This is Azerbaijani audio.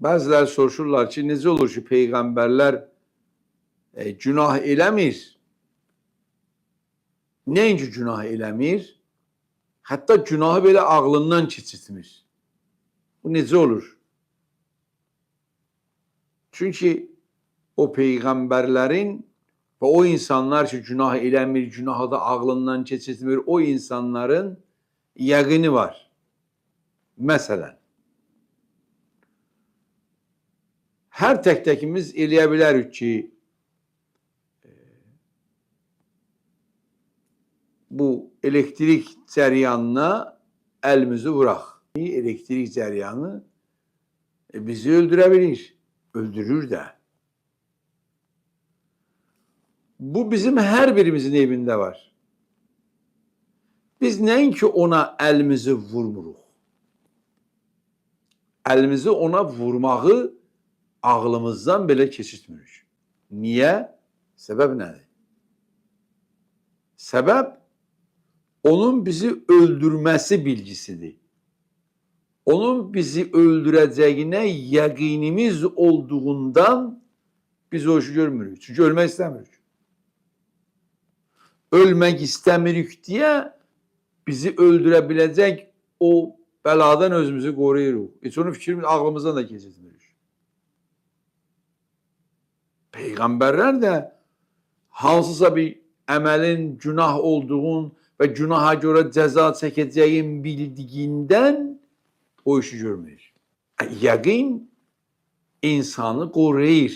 Bəziləri soruşurlar ki, necə olur ki, peyğəmbərlər günah eləmir? Nəinki günah eləmir? Hətta günahı belə ağlından keçirtmir. Bu necə olur? Çünki o peyğəmbərlərin və o insanlar ki, günah eləmir, günahı da ağlından keçirtmir, o insanların yəqini var. Məsələn, hər tək-təkimiz eləyə bilərik ki, bu elektrik cəryanına əlimizi vuraq. Elektrik cəryanı bizi öldürə bilir, öldürür də. Bu bizim hər birimizin evində var. Biz nəinki ona əlimizi vurmuruq. Əlimizi ona vurmağı ağlımızdan belə keçirtmirik. Niyə? Səbəb nədir? Səbəb onun bizi öldürməsi bilgisidir. Onun bizi öldürəcəyinə yəqinimiz olduğundan biz o işi görmürük. Çünki ölmək istəmirik. Ölmək istəmirik deyə bizi öldürə biləcək o bəladan özümüzü qoruyuruq. Heç onun fikrimiz ağlımızdan da keçirtmirik. Peyğəmbərlər də hansısa bir əməlin günah olduğun və günaha görə cəza çəkəcəyin bildiyindən o işi görmür. Yəqin insanı qoruyur.